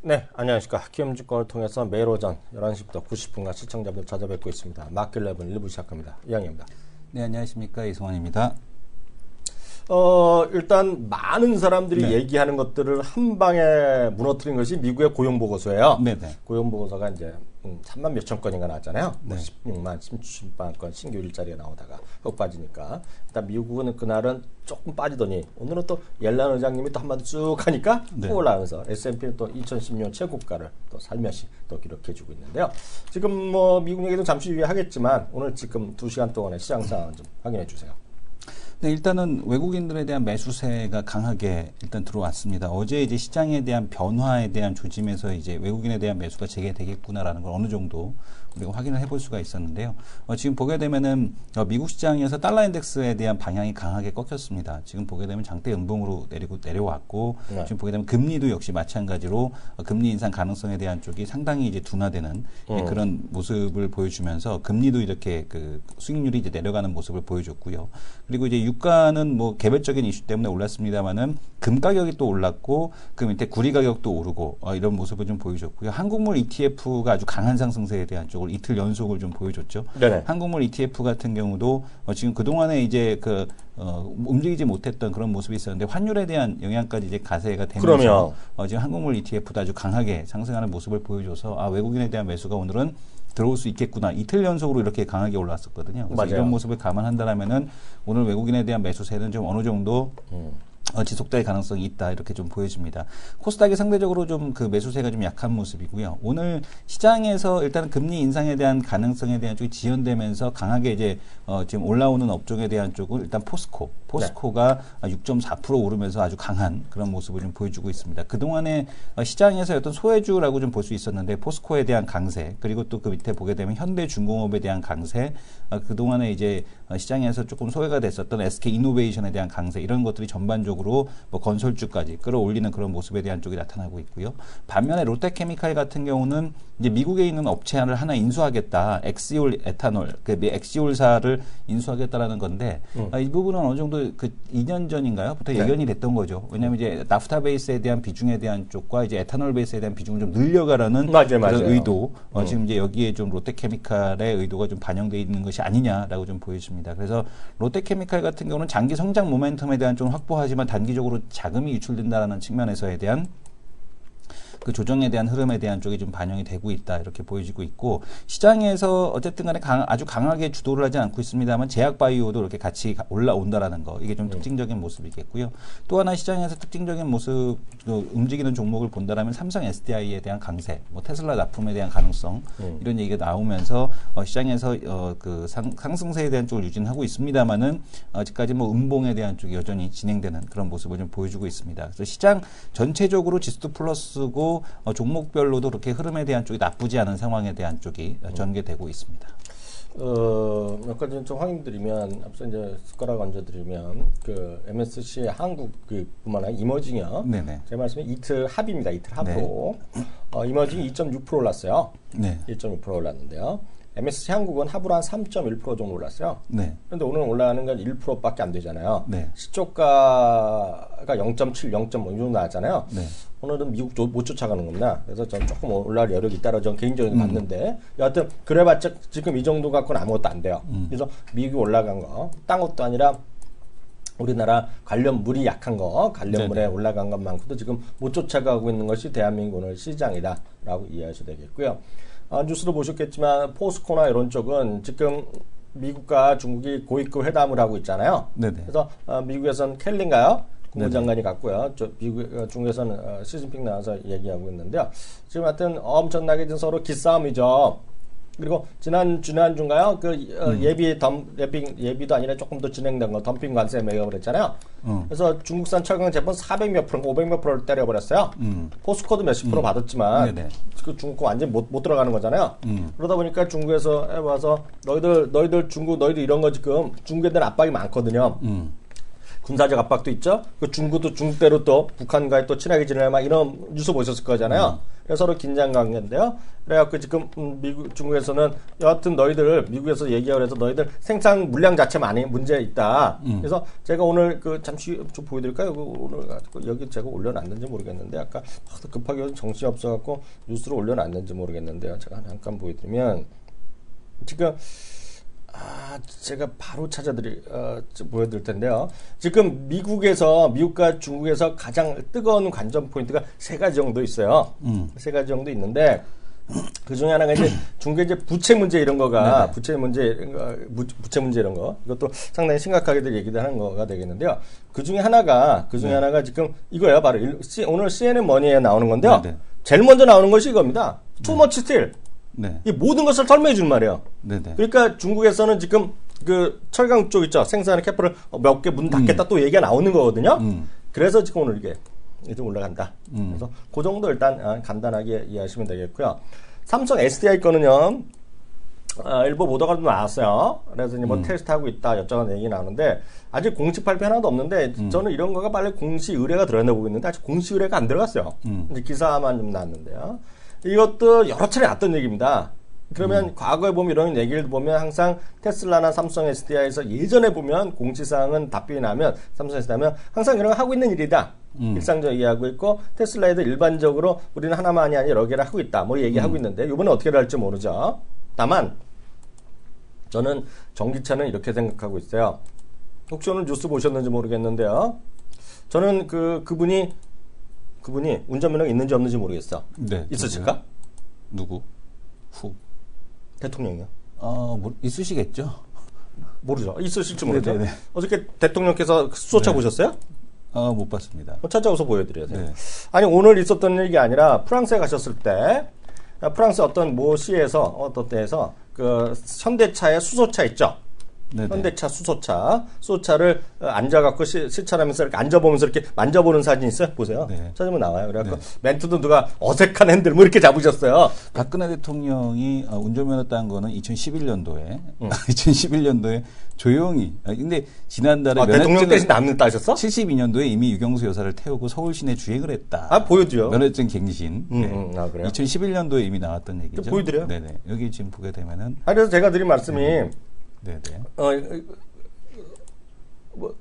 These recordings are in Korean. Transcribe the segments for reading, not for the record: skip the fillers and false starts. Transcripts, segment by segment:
네, 안녕하십니까. 키움증권을 통해서 매일 오전 11시부터 90분간 시청자분들 찾아뵙고 있습니다. 마켓랩은 1부 시작합니다. 이양입니다. 네, 안녕하십니까. 이승원입니다. 일단 많은 사람들이 얘기하는 것들을 한 방에 무너뜨린 것이 미국의 고용보고서예요. 네네. 고용보고서가 이제 3만 몇천 건인가 나왔잖아요. 네. 16만, 17만 건 신규 일자리가 나오다가 훅 빠지니까. 일단 미국은 그날은 조금 빠지더니 오늘은 또 옐런 의장님이 또 한마디 쭉 하니까 또 올라가면서 S&P는 또 2016년 최고가를 또 살며시 또 기록해주고 있는데요. 지금 뭐 미국 얘기도 잠시 후에 하겠지만 오늘 지금 2시간 동안의 시장 상황 좀 확인해 주세요. 네, 일단은 외국인들에 대한 매수세가 강하게 일단 들어왔습니다. 어제 이제 시장에 대한 변화에 대한 조짐에서 이제 외국인에 대한 매수가 재개되겠구나라는 걸 어느 정도 우리가 확인을 해볼 수가 있었는데요. 지금 보게 되면은 미국 시장에서 달러 인덱스에 대한 방향이 강하게 꺾였습니다. 지금 보게 되면 장대 음봉으로 내려왔고 지금 보게 되면 금리도 역시 마찬가지로 금리 인상 가능성에 대한 쪽이 상당히 이제 둔화되는 그런 모습을 보여주면서 금리도 이렇게 그 수익률이 이제 내려가는 모습을 보여줬고요. 그리고 이제 유가는 뭐 개별적인 이슈 때문에 올랐습니다만은 금 가격이 또 올랐고 그 밑에 구리 가격도 오르고 이런 모습을 좀 보여줬고요. 한국물 ETF가 아주 강한 상승세에 대한 쪽을 이틀 연속을 좀 보여줬죠. 네네. 한국물 ETF 같은 경우도 지금 그동안에 이제 움직이지 못했던 그런 모습이 있었는데 환율에 대한 영향까지 이제 가세가 되면서 지금 한국물 ETF도 아주 강하게 상승하는 모습을 보여줘서 외국인에 대한 매수가 오늘은 들어올 수 있겠구나. 이틀 연속으로 이렇게 강하게 올라왔었거든요. 그래서 맞아요. 이런 모습을 감안한다면은 오늘 외국인에 대한 매수세는 좀 어느 정도 지속될 가능성이 있다 이렇게 좀 보여집니다. 코스닥이 상대적으로 좀 그 매수세가 좀 약한 모습이고요. 오늘 시장에서 일단 금리 인상에 대한 가능성에 대한 쪽이 지연되면서 강하게 이제 지금 올라오는 업종에 대한 쪽은 일단 포스코가 6.4% 오르면서 아주 강한 그런 모습을 좀 보여주고 있습니다. 그동안에 시장에서 어떤 소외주라고 좀 볼 수 있었는데 포스코에 대한 강세 그리고 또 그 밑에 보게 되면 현대중공업에 대한 강세 그동안에 이제 시장에서 조금 소외가 됐었던 SK이노베이션에 대한 강세 이런 것들이 전반적으로 뭐 건설주까지 끌어올리는 그런 모습에 대한 쪽이 나타나고 있고요. 반면에 롯데케미칼 같은 경우는 이제 미국에 있는 업체를 하나 인수하겠다. 엑시올 에탄올, 엑시올사를 인수하겠다라는 건데 이 부분은 어느 정도 그 2년 전인가요?부터 예견이 됐던 거죠. 왜냐하면 이제 나프타 베이스에 대한 비중에 대한 쪽과 이제 에탄올 베이스에 대한 비중을 좀 늘려가라는 그런 의도. 지금 이제 여기에 좀 롯데케미칼의 의도가 좀 반영되어 있는 것이 아니냐라고 좀 보여집니다. 그래서 롯데케미칼 같은 경우는 장기 성장 모멘텀에 대한 좀 확보하지만 단기적으로 자금이 유출된다라는 측면에서에 대한 그 조정에 대한 흐름에 대한 쪽이 좀 반영이 되고 있다 이렇게 보여지고 있고 시장에서 어쨌든 간에 아주 강하게 주도를 하지 않고 있습니다만 제약바이오도 이렇게 같이 올라온다라는 거 이게 좀 특징적인 모습이겠고요. 또 하나 시장에서 특징적인 모습 움직이는 종목을 본다라면 삼성 SDI에 대한 강세, 뭐 테슬라 납품에 대한 가능성 이런 얘기가 나오면서 시장에서 그 상승세에 대한 쪽을 유지하고 있습니다만은 아직까지 뭐 음봉에 대한 쪽이 여전히 진행되는 그런 모습을 좀 보여주고 있습니다. 그래서 시장 전체적으로 지수도 플러스고 종목별로도 그렇게 흐름에 대한 쪽이 나쁘지 않은 상황에 대한 쪽이 전개되고 있습니다. 몇 가지 좀 확인드리면 앞서 이제 숟가락 얹어드리면 그 MSC 한국 그뿐만 아니라 이머징이요. 네네. 제 말씀은 이틀 합입니다. 이틀 합으로 이머징이 2.6% 올랐어요. 네. 1.6% 올랐는데요. MSC 한국은 합으로 한 3.1% 정도 올랐어요. 네. 그런데 오늘 올라가는 건 1%밖에 안 되잖아요. 네. 시초가가 0.7, 0.5 이 정도 나왔잖아요. 네. 오늘은 미국 못 쫓아가는 겁니다. 그래서 저는 조금 올라갈 여력이 있다고 저는 개인적으로 봤는데 여하튼 그래봤자 지금 이 정도 갖고는 아무것도 안 돼요. 그래서 미국이 올라간 거 딴 것도 아니라 우리나라 관련물이 약한 거, 관련물에 올라간 것만큼도 지금 못 쫓아가고 있는 것이 대한민국 오늘 시장이다라고 이해하셔도 되겠고요. 뉴스로 보셨겠지만 포스코나 이런 쪽은 지금 미국과 중국이 고위급 회담을 하고 있잖아요. 네네. 그래서 미국에서는 켈리인가요? 국무장관이 갔고요. 중국에서는 시진핑 나와서 얘기하고 있는데요. 지금 하여튼 엄청나게 서로 기싸움이죠. 그리고 지난주인가요? 예비도 아니라 조금 더 진행된 거, 덤핑 관세 매각을 했잖아요. 그래서 중국산 철강 제품 400몇 프로, 500몇 프로를 때려버렸어요. 포스코도 몇십 프로 받았지만, 그 중국 거 완전히 못 들어가는 거잖아요. 그러다 보니까 중국에서 해봐서, 너희들 중국, 너희들 이런 거 지금 중국에 대한 압박이 많거든요. 군사적 압박도 있죠. 그 중국도 중국대로 또 북한과의 또 친하게 지내려 막 이런 뉴스 보셨을 거잖아요. 그래서 서로 긴장 관계인데요. 그래갖고 지금 미국, 중국에서는 여하튼 너희들 미국에서 얘기하고 그래서 너희들 생산 물량 자체 많이 문제 있다. 그래서 제가 오늘 그 잠시 좀 보여드릴까요? 오늘 여기 제가 올려놨는지 모르겠는데 아까 급하게 정신이 없어갖고 뉴스로 올려놨는지 모르겠는데요. 제가 잠깐 보여드리면 지금 제가 바로 보여드릴 텐데요. 지금 미국과 중국에서 가장 뜨거운 관전 포인트가 세 가지 정도 있어요. 세 가지 정도 있는데 그 중에 하나가 이제 중국의 이제 부채 문제 이런 거가 네네. 부채 문제 이런 거 이것도 상당히 심각하게들 얘기를 하는 거가 되겠는데요. 그 중에 하나가 지금 이거예요. 바로 오늘 CNN 머니에 나오는 건데요. 네네. 제일 먼저 나오는 것이 이겁니다. Too much steel. 네. 이 모든 것을 설명해 준 말이에요. 네네. 그러니까 중국에서는 지금 그 철강 쪽 있죠. 생산의 캐파를 몇 개 문 닫겠다 또 얘기가 나오는 거거든요. 그래서 지금 오늘 이게 좀 올라간다. 그래서 그 정도 일단 간단하게 이해하시면 되겠고요. 삼성 SDI 거는요. 일부 보도가 좀 나왔어요. 그래서 이제 뭐 테스트하고 있다 여쭤가는 얘기 나오는데 아직 공식 발표 하나도 없는데 저는 이런 거가 빨리 공식 의뢰가 들어간다고 보고 있는데 아직 공식 의뢰가 안 들어갔어요. 이제 기사만 좀 나왔는데요. 이것도 여러 차례 났던 얘기입니다. 그러면 과거에 보면 이런 얘기를 보면 항상 테슬라나 삼성 SDI에서 예전에 보면 공지사항은 답변이 나면 삼성 SDI 하면 항상 이런 거 하고 있는 일이다. 일상적으로 얘기하고 있고 테슬라에도 일반적으로 우리는 하나만이 아니라 여러 개를 하고 있다. 뭐 얘기하고 있는데 이번에 어떻게 될지 모르죠. 다만 저는 전기차는 이렇게 생각하고 있어요. 혹시 오늘 뉴스 보셨는지 모르겠는데요. 저는 그분이 운전면허가 있는지 없는지 모르겠어. 네. 있으실까? 누구? 대통령이요. 뭐 있으시겠죠. 모르죠. 있으실지 모르죠. 네네네. 어저께 대통령께서 수소차 보셨어요? 못 봤습니다. 찾아와서 보여드려야 돼요. 네. 아니 오늘 있었던 얘기 아니라 프랑스에 가셨을 때 프랑스 어떤 시에서 그 현대차의 수소차 있죠. 네네. 현대차 수소차를 앉아갖고 실천하면서 이렇게 앉아보면서 이렇게 만져보는 사진 있어요? 보세요. 네. 찾으면 나와요. 그래갖고 멘트도 누가 어색한 핸들 뭐 이렇게 잡으셨어요. 박근혜 대통령이 운전면허 딴 거는 2011년도에 2011년도에 조용히. 근데 지난달에 대통령 대신 남는 따셨어? 72년도에 이미 유경수 여사를 태우고 서울 시내 주행을 했다. 보여줘요. 면허증 갱신. 그래요? 2011년도에 이미 나왔던 얘기죠. 보여드려요? 네네. 여기 지금 보게 되면은. 그래서 제가 드린 말씀이. 네네.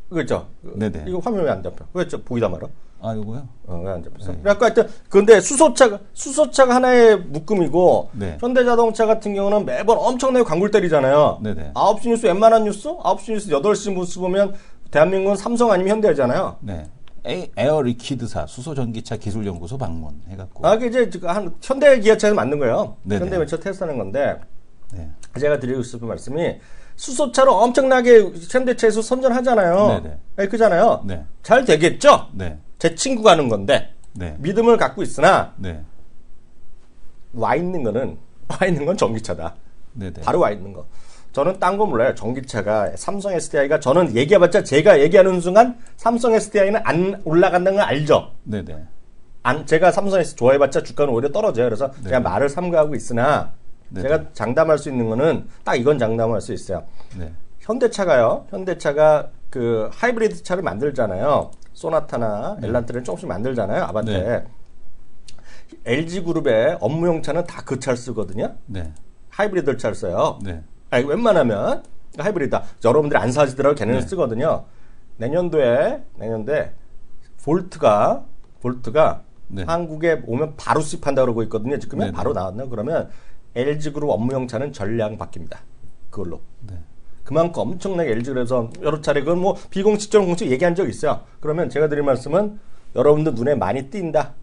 그렇죠. 네네. 이거 화면이 왜 안 잡혀? 왜 보이다 말아? 이거요? 왜 안 잡혔어? 네. 그래갖고 하여튼, 근데 수소차가 하나의 묶음이고, 네. 현대자동차 같은 경우는 매번 엄청나게 광고를 때리잖아요. 네네. 9시 뉴스, 웬만한 뉴스? 9시 뉴스, 8시 뉴스 보면, 대한민국은 삼성 아니면 현대잖아요. 네. 에어 리퀴드사 수소전기차 기술연구소 방문 해갖고. 그게 이제 현대 기아차에서 만든 거예요. 네네. 현대 벤처 테스트하는 건데, 네. 제가 드리고 싶은 말씀이, 수소차로 엄청나게 현대차에서 선전하잖아요. 네네. 그잖아요. 네. 잘 되겠죠? 네. 제 친구가 하는 건데, 네. 믿음을 갖고 있으나, 네. 와 있는 건 전기차다. 네네. 바로 와 있는 거. 저는 딴 거 몰라요. 전기차가, 삼성 SDI가 저는 얘기해봤자 제가 얘기하는 순간 삼성 SDI는 안 올라간다는 걸 알죠? 네네. 제가 삼성 SDI 좋아해봤자 주가는 오히려 떨어져요. 그래서 네네. 제가 말을 삼가하고 있으나, 네네. 제가 장담할 수 있는 거는 딱 이건 장담할 수 있어요. 네. 현대차가 그 하이브리드 차를 만들잖아요. 소나타나 엘란트를 조금씩 만들잖아요. 아반떼. 네. LG그룹의 업무용 차는 다 그 차를 쓰거든요. 네. 하이브리드 차를 써요. 네. 웬만하면 하이브리드다. 여러분들이 안 사시더라도 걔네는 네. 쓰거든요. 내년도에 볼트가 네. 한국에 오면 바로 수입한다 그러고 있거든요. 지금 네. 바로 나왔나? 그러면 LG그룹 업무용 차는 전량 바뀝니다. 그걸로. 네. 그만큼 엄청나게 LG그룹에서 여러 차례 그건 뭐 비공식적으로 공식 얘기한 적 있어요. 그러면 제가 드릴 말씀은 여러분들 눈에 많이 띈다.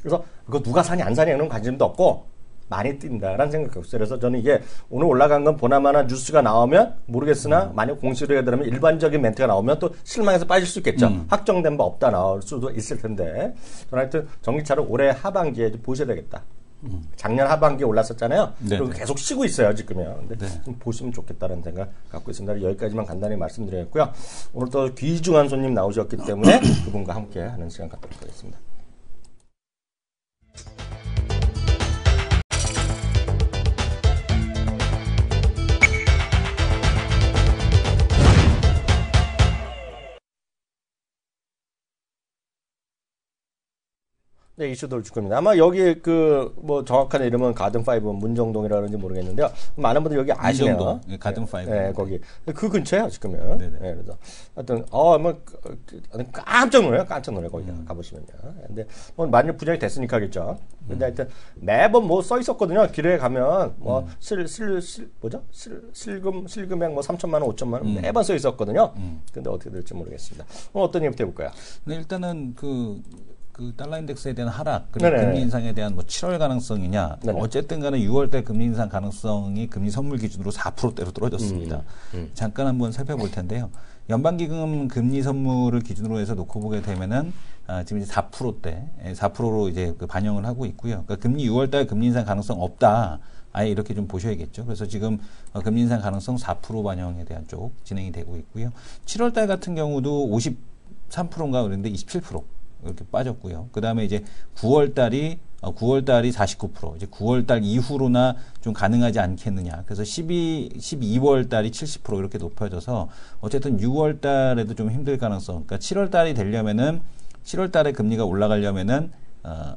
그래서 그거 누가 사냐 안 사냐 이런 관심도 없고 많이 띈다라는 생각이 없어요. 그래서 저는 이게 오늘 올라간 건 보나마나 뉴스가 나오면 모르겠으나 만약 공식으로 해드리면 일반적인 멘트가 나오면 또 실망해서 빠질 수 있겠죠. 확정된 바 없다 나올 수도 있을 텐데 저는 하여튼 전기차를 올해 하반기에 보셔야 되겠다. 작년 하반기에 올랐었잖아요. 네네. 그리고 계속 쉬고 있어요, 지금요. 근데 네. 좀 보시면 좋겠다는 생각 갖고 있습니다. 여기까지만 간단히 말씀드리겠고요. 오늘 또 귀중한 손님 나오셨기 때문에 그분과 함께 하는 시간 갖도록 하겠습니다. 네, 이슈들 줄 겁니다. 아마 여기 뭐 정확한 이름은 가든5 문정동이라는지 모르겠는데요. 많은 분들 여기 아시네요. 문정동, 가든5. 네, 거기. 그 근처에요, 지금은. 네네. 네, 그래서 하여튼, 뭐, 깜짝 놀라요. 깜짝 놀라요, 거기 가보시면요. 근데, 뭐, 많이 부정이 됐으니까 겠죠. 근데 하여튼, 매번 뭐 써 있었거든요. 길에 가면, 뭐, 실금액 뭐 3천만 원, 5천만 원 매번 써 있었거든요. 근데 어떻게 될지 모르겠습니다. 오늘 어떤 얘기부터 해볼까요? 네, 일단은 그 달러 인덱스에 대한 하락, 그리고 네네. 금리 인상에 대한 뭐 7월 가능성이냐, 네네. 어쨌든 간에 6월 달 금리 인상 가능성이 금리 선물 기준으로 4%대로 떨어졌습니다. 잠깐 한번 살펴볼 텐데요. 연방기금 금리 선물을 기준으로 해서 놓고 보게 되면은 지금 이제 4%대, 4%로 이제 그 반영을 하고 있고요. 그러니까 금리 6월 달 금리 인상 가능성 없다. 아예 이렇게 좀 보셔야겠죠. 그래서 지금 금리 인상 가능성 4% 반영에 대한 쪽 진행이 되고 있고요. 7월 달 같은 경우도 53%인가 그랬는데 27%. 이렇게 빠졌고요. 그 다음에 이제 9월달이 49%, 이제 9월달 이후로나 좀 가능하지 않겠느냐. 그래서 12월달이 70% 이렇게 높아져서 어쨌든 6월달에도 좀 힘들 가능성. 그러니까 7월달이 되려면은 7월달에 금리가 올라가려면은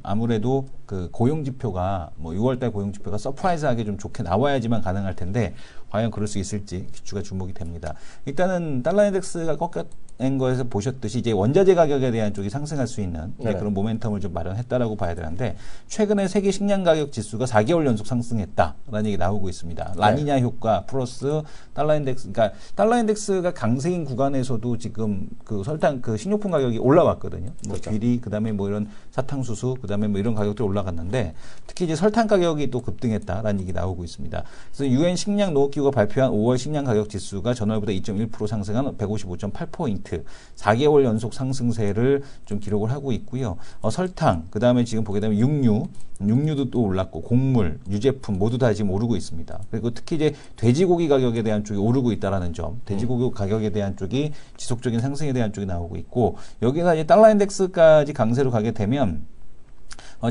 아무래도 그 고용지표가 뭐 6월달 고용지표가 서프라이즈하게 좀 좋게 나와야지만 가능할 텐데 과연 그럴 수 있을지 기추가 주목이 됩니다. 일단은 달러 인덱스가 꺾인 거에서 보셨듯이 이제 원자재 가격에 대한 쪽이 상승할 수 있는 이제 그런 모멘텀을 좀 마련했다라고 봐야 되는데 최근에 세계 식량 가격 지수가 4개월 연속 상승했다라는 얘기 나오고 있습니다. 라니냐 효과 플러스 달러 인덱스, 그러니까 달러 인덱스가 강세인 구간에서도 지금 그 설탕 그 식료품 가격이 올라왔거든요. 뭐 그렇죠. 귀리 그다음에 뭐 이런 사탕수수 그다음에 뭐 이런 가격들이 올라갔는데 특히 이제 설탕 가격이 또 급등했다라는 얘기 나오고 있습니다. 그래서 유엔 식량 농업기구가 발표한 5월 식량 가격 지수가 전월보다 2.1% 상승한 155.8포인트, 4개월 연속 상승세를 좀 기록을 하고 있고요. 설탕, 그 다음에 지금 보게 되면 육류도 또 올랐고, 곡물, 유제품 모두 다 지금 오르고 있습니다. 그리고 특히 이제 돼지고기 가격에 대한 쪽이 오르고 있다라는 점, 돼지고기 가격에 대한 쪽이 지속적인 상승에 대한 쪽이 나오고 있고, 여기가 이제 달러 인덱스까지 강세로 가게 되면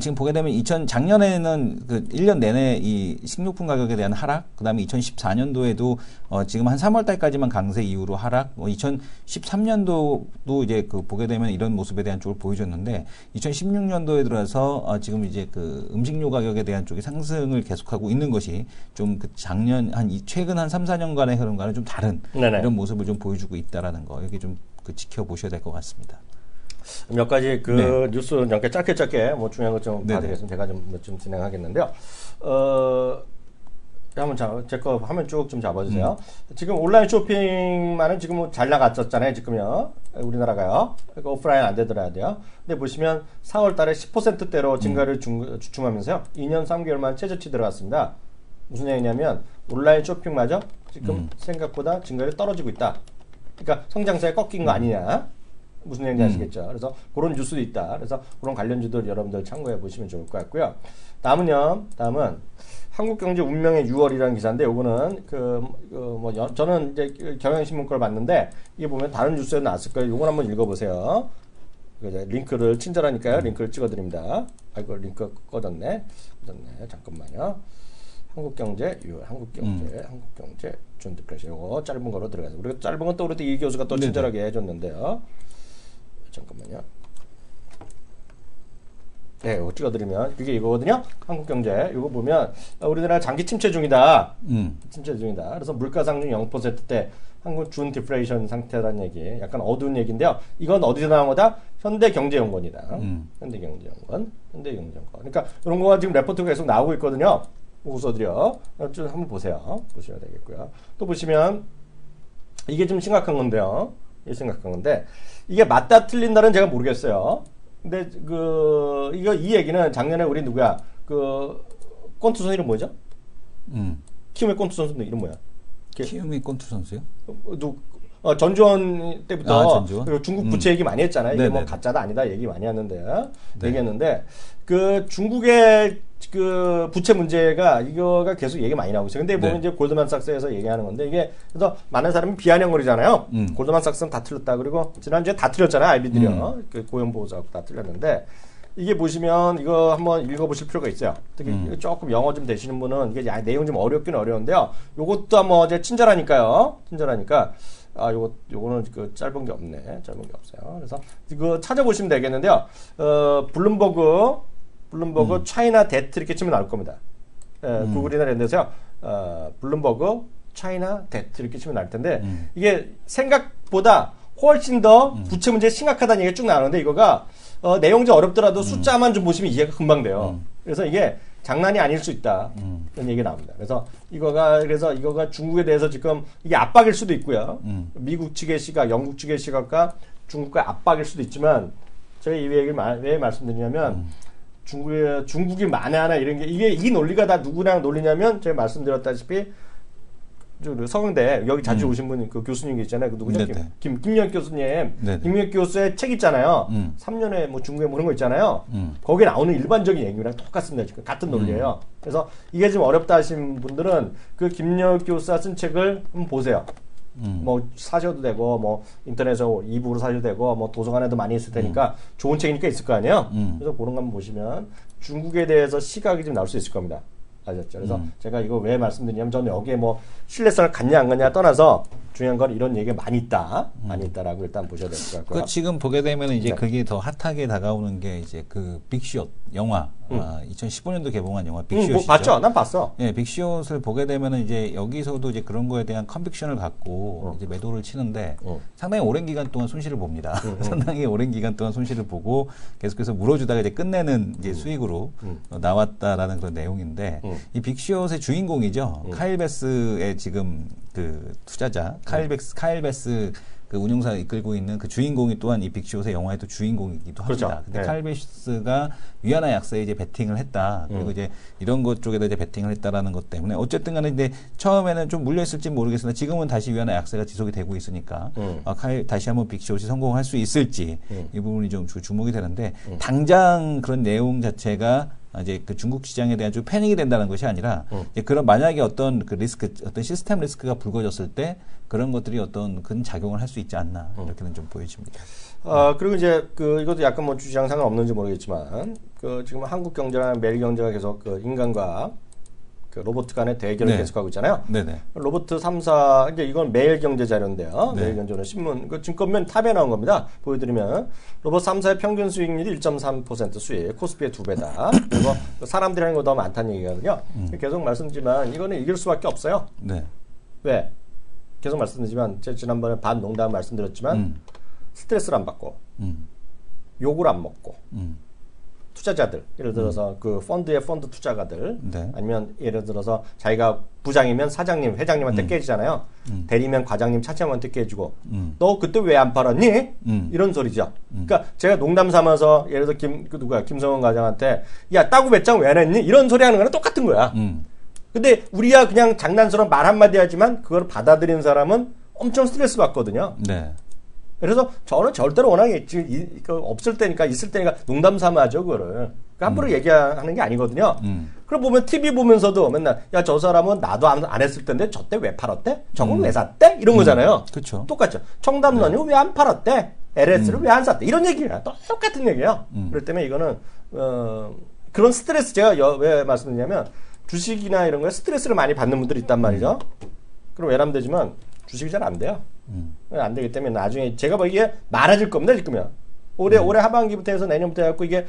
지금 보게 되면 작년에는 그 1년 내내 이 식료품 가격에 대한 하락, 그 다음에 2014년도에도 지금 한 3월 달까지만 강세 이후로 하락, 2013년도도 이제 그 보게 되면 이런 모습에 대한 쪽을 보여줬는데 2016년도에 들어서 지금 이제 그 음식료 가격에 대한 쪽이 상승을 계속하고 있는 것이 좀 그 작년 최근 한 3, 4년간의 흐름과는 좀 다른 네네. 이런 모습을 좀 보여주고 있다라는 거, 여기 좀 그 지켜보셔야 될 것 같습니다. 몇 가지 그 뉴스 이렇게 짧게 뭐 중요한 것 좀 네네. 봐드리겠습니다. 제가 좀 진행하겠는데요. 한번 제 거 화면 쭉 좀 잡아주세요. 지금 온라인 쇼핑만은 지금 뭐 잘 나갔었잖아요. 지금요. 우리나라가요. 그러니까 오프라인 안 되더라야 돼요. 근데 보시면 4월 달에 10%대로 증가를 주춤하면서요. 2년 3개월만 최저치 들어갔습니다. 무슨 얘기냐면 온라인 쇼핑마저 지금 생각보다 증가율이 떨어지고 있다. 그러니까 성장세에 꺾인 거 아니냐. 무슨 얘기인지 아시겠죠? 그래서 그런 뉴스도 있다. 그래서 그런 관련주들 여러분들 참고해 보시면 좋을 것 같고요. 다음은 한국경제 운명의 6월이라는 기사인데, 요거는 저는 이제 경향신문 걸 봤는데 이게 보면 다른 뉴스에 나왔을 거예요. 요건 한번 읽어보세요. 링크를 친절하니까요. 링크를 찍어드립니다. 아이고 링크 꺼졌네. 잠깐만요. 한국경제 6월, 한국경제 준득표시 요거 짧은 거로 들어가서 우리가 짧은 건 또 우리 이 교수가 또 친절하게 해줬는데요. 잠깐만요. 네, 이거 찍어드리면 그게 이거거든요. 한국경제 이거 보면 우리나라 장기 침체 중이다. 침체 중이다. 그래서 물가 상승 0%대 한국 준 디플레이션 상태라는 얘기. 약간 어두운 얘기인데요. 이건 어디서 나온 거다? 현대경제연구원이다. 현대경제연구원. 그러니까 이런 거가 지금 레포트가 계속 나오고 있거든요. 우서드려. 좀 한번 보세요. 보셔야 되겠고요. 또 보시면 이게 좀 심각한 건데요. 이게 맞다 틀린다는 제가 모르겠어요. 근데 이 얘기는 작년에 우리 누구야? 꼰투 선수 이름 뭐죠? 키움의 꼰투 선수 이름 뭐야? 키움의 꼰투 선수요? 전주원 때부터 전주원? 그리고 중국 부채 얘기 많이 했잖아요. 이게 뭐 네네. 가짜다 아니다 얘기 많이 얘기했는데 그 중국의 그 부채 문제가 이거가 계속 얘기 많이 나오고 있어요. 근데 보면 이제 골드만삭스에서 얘기하는 건데 이게 그래서 많은 사람이 비아냥거리잖아요. 골드만삭스는 다 틀렸다. 그리고 지난주에 다 틀렸잖아요. 아이비들이요. 그 고용보호사하고 다 틀렸는데 이게 보시면 이거 한번 읽어보실 필요가 있어요. 특히 조금 영어 좀 되시는 분은 이게 내용 좀 어렵긴 어려운데요. 요것도 한번 이제 친절하니까 요거는 그 짧은 게 없네. 짧은 게 없어요. 그래서 이거 찾아보시면 되겠는데요. 블룸버그 차이나 데트 이렇게 치면 나올 겁니다. 구글이나 이런 데서요. 블룸버그 차이나 데트 이렇게 치면 나올 텐데 이게 생각보다 훨씬 더 부채 문제 심각하다는 얘기가 쭉 나오는데 이거가 내용이 어렵더라도 숫자만 좀 보시면 이해가 금방 돼요. 그래서 이게 장난이 아닐 수 있다. 이런 얘기가 나옵니다. 그래서 이거가 중국에 대해서 지금 이게 압박일 수도 있고요. 미국 측의 시각, 영국 측의 시각과 중국의 압박일 수도 있지만 제가 이 얘기를 왜 말씀드리냐면 중국이 만에하나 이런 게 이게 이 논리가 다 누구랑 논리냐면 제가 말씀드렸다시피 서강대 여기 자주 오신 분 그 교수님 있잖아요. 그 누구죠? 김영혁 교수님. 네네. 김영혁 교수의 책 있잖아요. 3년에 뭐 중국에 뭐 그런 거 있잖아요. 거기에 나오는 일반적인 얘기랑 똑같습니다. 지금 같은 논리예요. 그래서 이게 좀 어렵다 하신 분들은 그 김영혁 교수가 쓴 책을 한번 보세요. 뭐 사셔도 되고 뭐 인터넷에서 이북으로 사셔도 되고 뭐 도서관에도 많이 있을 테니까 좋은 책이니까 있을 거 아니에요. 그래서 그런 거 한번 보시면 중국에 대해서 시각이 좀 나올 수 있을 겁니다. 아셨죠? 그래서 제가 이거 왜 말씀드리냐면 저는 여기에 뭐 신뢰성을 갖냐 안 갖냐 떠나서 중요한 건 이런 얘기가 많이 있다라고 일단 보셔야 될 것 같고요. 지금 보게 되면 이제 그게 더 핫하게 다가오는 게 이제 그 빅숏 영화 2015년도 개봉한 영화 빅숏이죠. 봤죠? 난 봤어. 네, 빅숏을 보게 되면은 이제 여기서도 이제 그런 거에 대한 컨빅션을 갖고 이제 매도를 치는데 상당히 오랜 기간 동안 손실을 봅니다. 상당히 오랜 기간 동안 손실을 보고 계속해서 물어주다가 이제 끝내는 이제 수익으로 나왔다라는 그런 내용인데 이 빅숏의 주인공이죠. 카일 베스의 지금 그 투자자 카일 베스 그 운용사 이끌고 있는 그 주인공이 또한 이 빅숏의 영화의 또 주인공이기도 합니다. 그렇죠. 근데 네. 카일 베스가 위안화 약세에 이제 베팅을 했다. 그리고 이제 이런 것 쪽에다 이제 베팅을 했다라는 것 때문에 어쨌든 간에 이제 처음에는 좀 물려 있을지 모르겠으나 지금은 다시 위안화 약세가 지속이 되고 있으니까 다시 한번 빅숏이 성공할 수 있을지 이 부분이 좀 주목이 되는데 당장 그런 내용 자체가 이제 그 중국 시장에 대한 좀 패닉이 된다는 것이 아니라 이제 그런 만약에 어떤 그 리스크, 어떤 시스템 리스크가 불거졌을 때 그런 것들이 어떤 큰 작용을 할 수 있지 않나 이렇게는 좀 보여집니다. 그리고 이제 이것도 약간 뭐 주시랑 상관없는지 모르겠지만 지금 한국 경제랑 매일 경제가 계속 그 인간과 그 로봇 간의 대결을 네. 계속하고 있잖아요. 네네. 로봇 3사 이제 이건 매일 경제 자료인데요. 네. 매일 경제는 신문 그 증권면 탑에 나온 겁니다. 보여드리면 로봇 3사의 평균 수익률이 1.3% 수익, 코스피의 2배다. 그리고 사람들이 하는 거 더 많다는 얘기거든요. 계속 말씀드리지만 이거는 이길 수밖에 없어요. 네. 왜? 계속 말씀드리지만 제가 지난번에 반 농담 말씀드렸지만 스트레스를 안 받고 욕을 안 먹고 투자자들 예를 들어서 그 펀드의 펀드 투자가들 네. 아니면 예를 들어서 자기가 부장이면 사장님 회장님한테 깨지잖아요. 대리면 과장님 차장님한테 깨지고 너 그때 왜 안 팔았니? 이런 소리죠. 그러니까 제가 농담 삼아서 예를 들어 김성원 과장한테 야 따구 배짱 왜 안 했니? 이런 소리 하는 거랑 똑같은 거야. 근데 우리야 그냥 장난스러운 말 한마디 하지만 그걸 받아들이는 사람은 엄청 스트레스 받거든요. 네. 그래서 저는 절대로 워낙에 없을 때니까 있을 때니까 농담 삼아 하죠 그거를. 함부로 얘기하는 게 아니거든요. 그럼 보면 TV 보면서도 맨날 야 저 사람은 나도 안 했을 텐데 저 때 왜 팔았대? 저건 왜 샀대? 이런 거잖아요. 그렇죠. 똑같죠. 청담런이 왜 안 팔았대? LS를 왜 안 샀대? 이런 얘기야. 똑같은 얘기예요. 그렇기 때문에 이거는 그런 스트레스 제가 왜 말씀드리냐면 주식이나 이런 거에 스트레스를 많이 받는 분들이 있단 말이죠. 그럼 외람되지만 주식이 잘 안 돼요. 안 되기 때문에 나중에 제가 이게 많아질 겁니다. 지금요. 올해 하반기부터 해서 내년부터 해갖고 이게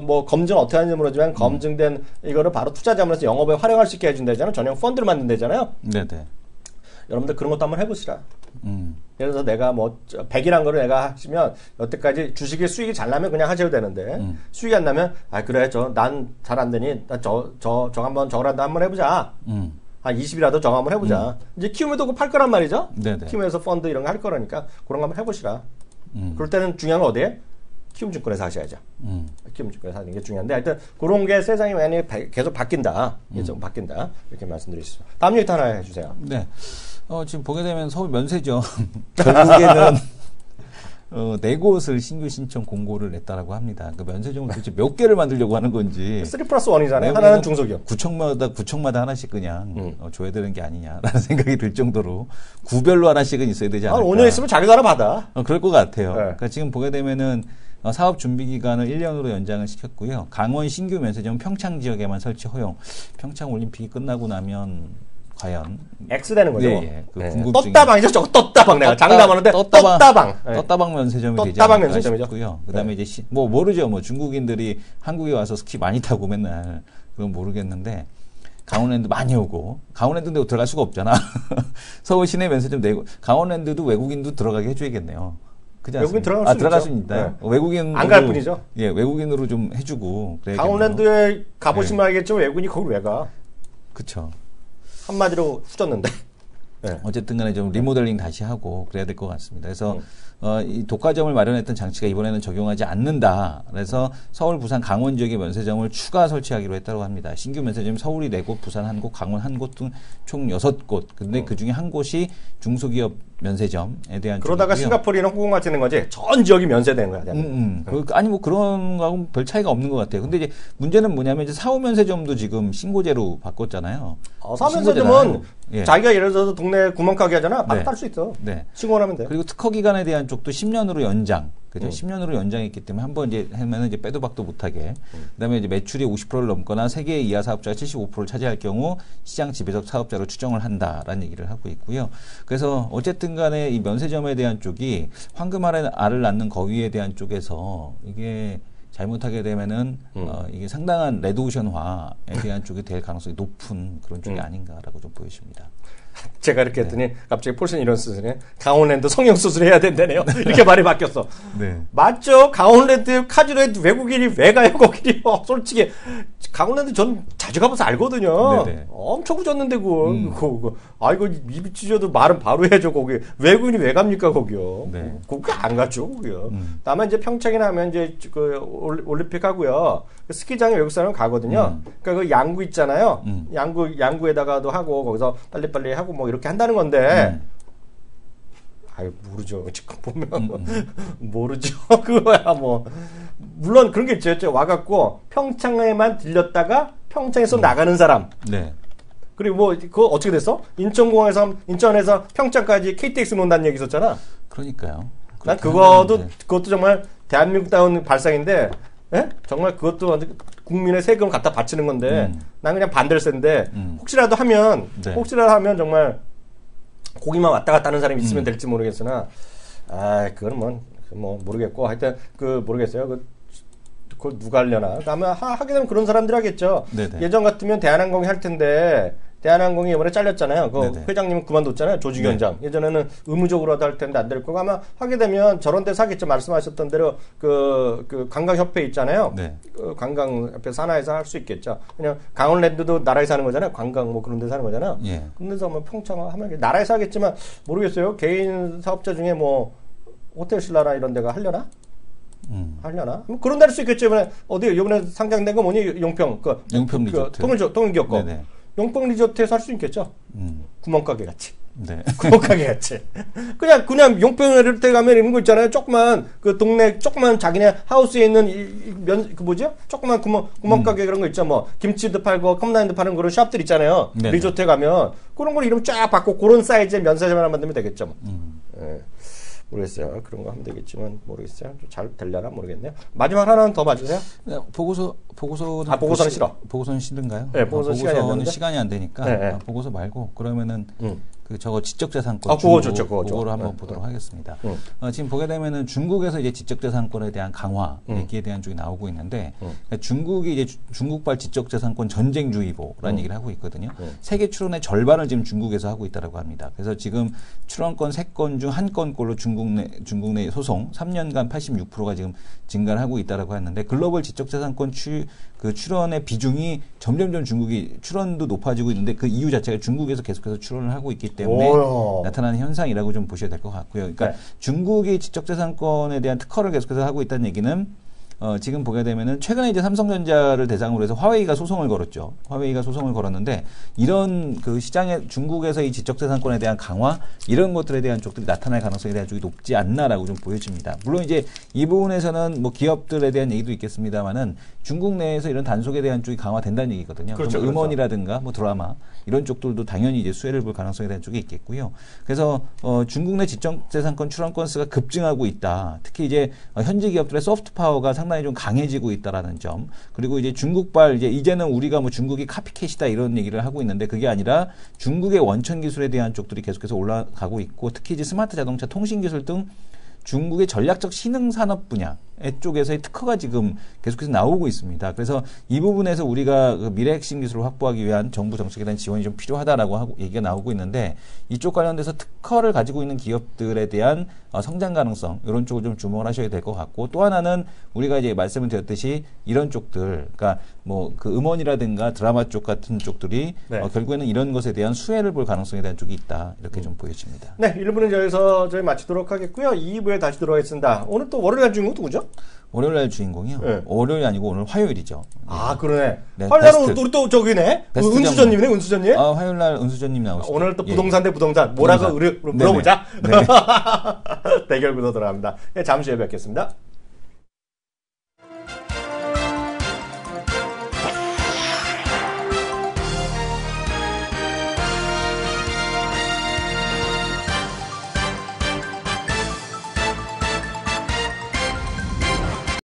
뭐 검증 어떻게 하는지 모르지만 검증된 이거를 바로 투자자문에서 영업에 활용할 수 있게 해준다잖아요. 전용 펀드를 만든다잖아요. 네네. 여러분들 그런 것도 한번 해보시라. 예를 들어서 내가 뭐 100이란 거를 내가 하시면 여태까지 주식의 수익이 잘 나면 그냥 하셔도 되는데 수익이 안 나면 그래 난 잘 안 되니 저 한번 저거라도 한번 해보자. 한 20이라도 정 한번 해보자. 이제 키움에도 그거 팔 거란 말이죠. 네네. 키움에서 펀드 이런 거 할 거라니까 그런 거 한번 해보시라. 그럴 때는 중요한 건 어디에? 키움증권에서 하셔야죠. 키움증권에서 하는 게 중요한데 하여튼 그런 게 세상이 많이 계속 바뀐다. 계속 바뀐다. 이렇게 말씀드릴 수 있어요. 다음 얘기 하나 해주세요. 네. 지금 보게 되면 서울 면세죠. 결국에는 네 곳을 신규 신청 공고를 냈다라고 합니다. 그 면세점을 도대체 몇 개를 만들려고 하는 건지. 3+1이잖아요. 하나는 중소기업. 구청마다 하나씩 그냥 줘야 되는 게 아니냐라는 생각이 들 정도로 구별로 하나씩은 있어야 되지 않을까. 5년 있으면 자기가 하나 받아. 그럴 것 같아요. 네. 그러니까 지금 보게 되면은 사업 준비 기간을 1년으로 연장을 시켰고요. 강원 신규 면세점 평창 지역에만 설치 허용. 평창 올림픽이 끝나고 나면 과연 X 되는 거죠. 예, 그 네. 궁금증이 떴다방이죠. 저거 떴다방 내가 장담하는데 떴다방. 네. 떴다방 면세점이 되지 떴다방 않을까 면세점이죠. 싶고요. 그다음에 이제 뭐 모르죠. 뭐 중국인들이 한국에 와서 스키 많이 타고 맨날 그건 모르겠는데 강원랜드 많이 오고 강원랜드인데 들어갈 수가 없잖아. 서울 시내 면세점 내고 강원랜드도 외국인도 들어가게 해줘야겠네요. 그렇지 외국인 않습니까? 들어갈 수 수 있죠. 있나요? 네. 외국인 안 갈 뿐이죠. 예, 외국인으로 좀 해주고 그래야겠네요. 강원랜드에 가보시면 알겠죠. 외국인이 거기 왜 가? 그렇죠. 한마디로 후졌는데. 네. 어쨌든 간에 좀 리모델링 다시 하고 그래야 될 것 같습니다. 그래서 이 독과점을 마련했던 장치가 이번에는 적용하지 않는다. 그래서 서울, 부산, 강원 지역의 면세점을 추가 설치하기로 했다고 합니다. 신규 면세점이 서울이 4곳, 부산 1곳, 강원 1곳 등 총 6곳. 근데 그중에 한 곳이 중소기업 면세점에 대한 그러다가 쪽이고요. 싱가포르랑 홍콩 같이 되는 거지. 전 지역이 면세되는 거야. 아니 뭐 그런 거하고는 별 차이가 없는 것 같아요. 근데 이제 문제는 뭐냐면 이제 사후 면세점도 지금 신고제로 바꿨잖아요. 사후 면세점은 예. 자기가 예를 들어서 동네 구멍가게 하잖아. 바로 네. 딸 수 있어. 네. 신고를 하면 돼. 그리고 특허 기간에 대한 쪽도 10년으로 연장. 그죠? 10년으로 연장했기 때문에 한번 이제 하면은 이제 빼도 박도 못하게. 그다음에 이제 매출이 50%를 넘거나 3개 이하 사업자가 75%를 차지할 경우 시장 지배적 사업자로 추정을 한다라는 얘기를 하고 있고요. 그래서 어쨌든 간에 이 면세점에 대한 쪽이 황금 알을 낳는 거위에 대한 쪽에서 이게 잘못하게 되면은 이게 상당한 레드오션화에 대한 쪽이 될 가능성이 높은 그런 쪽이 아닌가라고 좀 보여집니다. 제가 이렇게 했더니 갑자기 폴슨 이런 수술에 강원랜드 성형 수술 해야 된다네요. 이렇게 말이 바뀌었어. 네. 맞죠? 강원랜드 카지노에 외국인이 왜 가요? 거기 솔직히 강원랜드 전 자주 가봐서 알거든요. 네네. 엄청 후졌는데 그거. 이거 입이 찢어도 말은 바로 해줘 거기. 외국인이 왜 갑니까 거기요? 네. 거기 안 갔죠 거기요. 다만 이제 평창이나 하면 이제 그 올림픽 하고요. 그 스키장에 외국 사람은 가거든요. 그러니까 그 양구 있잖아요. 양구에다가도 하고 거기서 빨리빨리 하고 뭐 이렇게 한다는 건데. 모르죠. 지금 보면 모르죠. 그거야 뭐. 물론 그런 게 있죠. 와갖고 평창에만 들렸다가 평창에서 나가는 사람. 네. 그리고 뭐 그거 어떻게 됐어? 인천에서 평창까지 KTX 논다는 얘기 있었잖아. 그러니까요. 난 그것도 정말 대한민국다운 발상인데, 예? 정말 그것도 국민의 세금 갖다 바치는 건데, 난 그냥 반댈세인데, 혹시라도 하면 정말 고기만 왔다 갔다 하는 사람이 있으면 될지 모르겠으나, 그건 뭐 모르겠고, 하여튼 모르겠어요. 그걸 누가 하려나. 아마 하게 되면 그런 사람들이 하겠죠. 네네. 예전 같으면 대한항공이 할 텐데, 대한항공이 이번에 잘렸잖아요. 회장님은 그만뒀잖아요. 조직 위원장. 네. 예전에는 의무적으로도 할 텐데 안 될 거고 아마 하게 되면 저런 데서 하겠죠. 말씀하셨던 대로 그 관광협회 있잖아요. 네. 관광협회 산하에서 할 수 있겠죠. 그냥 강원랜드도 나라에서 하는 거잖아요. 관광 뭐 그런 데서 하는 거잖아요. 예. 그런 데서 뭐 평창 하면 나라에서 하겠지만 모르겠어요. 개인 사업자 중에 뭐 호텔 신라나 이런 데가 하려나? 하려나? 뭐 그런 데일 수 있겠죠. 어디 이번에 상장된 거 뭐니? 용평 용평 리조트. 통일기업 거. 네네. 용평 리조트에서 할 수 있겠죠. 구멍가게 같이. 네. 구멍가게 같이. 그냥 용평 리조트에 가면 이런 거 있잖아요. 조그만 그 동네 조그만 자기네 하우스에 있는 조그만 구멍가게 그런 거 있죠. 뭐 김치도 팔고 컵라면도 파는 그런 샵들 있잖아요. 네네. 리조트에 가면 그런 걸 이름 쫙 받고 그런 사이즈의 면세점 하나 만들면 되겠죠. 뭐. 예. 모르겠어요. 그런 거 하면 되겠지만 모르겠어요. 좀 잘 되려나 모르겠네요. 마지막 하나는 더 봐주세요. 네, 보고서는 보고서는 싫어. 보고서는 싫은가요? 네, 보고서는 시간이 안 되니까 네. 보고서 말고 그러면은 저거 지적재산권 그거 좋죠, 그거 그거를 좋아. 한번 보도록 하겠습니다. 지금 보게 되면은 중국에서 이제 지적재산권에 대한 강화 얘기에 대한 쪽이 나오고 있는데 그러니까 중국이 이제 중국발 지적재산권 전쟁주의보라는 얘기를 하고 있거든요. 세계 출원의 절반을 지금 중국에서 하고 있다라고 합니다. 그래서 지금 출원권 3건 중 1건꼴로 중국 내 소송 3년간 86%가 지금 증가를 하고 있다라고 하는데 글로벌 지적재산권 출원의 비중이 점점점 중국이 출원도 높아지고 있는데 그 이유 자체가 중국에서 계속해서 출원을 하고 있기 때문에 나타나는 현상이라고 좀 보셔야 될 것 같고요. 그러니까 네. 중국이 지적재산권에 대한 특허를 계속해서 하고 있다는 얘기는 지금 보게 되면은 최근에 이제 삼성전자를 대상으로 해서 화웨이가 소송을 걸었죠. 화웨이가 소송을 걸었는데 이런 그 시장에 중국에서 이 지적재산권에 대한 강화 이런 것들에 대한 쪽들이 나타날 가능성에 대한 쪽이 높지 않나라고 좀 보여집니다. 물론 이제 이 부분에서는 뭐 기업들에 대한 얘기도 있겠습니다만은 중국 내에서 이런 단속에 대한 쪽이 강화된다는 얘기거든요. 그렇죠, 뭐 음원이라든가 뭐 드라마 이런 쪽들도 당연히 이제 수혜를 볼 가능성에 대한 쪽이 있겠고요. 그래서 중국 내 지적재산권 출원 건수가 급증하고 있다. 특히 이제 현지 기업들의 소프트 파워가 상당히 좀 강해지고 있다라는 점. 그리고 이제 중국발 이제는 우리가 뭐 중국이 카피캣이다 이런 얘기를 하고 있는데 그게 아니라 중국의 원천 기술에 대한 쪽들이 계속해서 올라가고 있고 특히 이제 스마트 자동차, 통신 기술 등 중국의 전략적 신흥 산업 분야 쪽에서의 특허가 지금 계속해서 나오고 있습니다. 그래서 이 부분에서 우리가 그 미래 핵심 기술을 확보하기 위한 정부 정책에 대한 지원이 좀 필요하다라고 하고 얘기가 나오고 있는데 이쪽 관련돼서 특허를 가지고 있는 기업들에 대한 성장 가능성 이런 쪽을 좀 주목을 하셔야 될 것 같고 또 하나는 우리가 이제 말씀을 드렸듯이 이런 쪽들 그러니까 뭐 그 음원이라든가 드라마 쪽 같은 쪽들이 네. 결국에는 이런 것에 대한 수혜를 볼 가능성에 대한 쪽이 있다 이렇게 좀 보여집니다. 네, 1부는 여기서 저희 마치도록 하겠고요. 2부에 다시 들어가겠습니다. 오늘 또 월요일 날 주인공 누구죠? 월요일 날 주인공이요? 네. 월요일이 아니고 오늘 화요일이죠. 아, 그러네. 네, 화요일은 베스트. 우리 또 저기네. 베스트 은수저님이네, 은수저님. 화요일 날 은수저님 나오시죠. 오늘 또 예. 부동산 대 부동산. 뭐라고 부동산. 물어보자. 네네. 대결 구도 들어갑니다. 네, 잠시 후에 뵙겠습니다.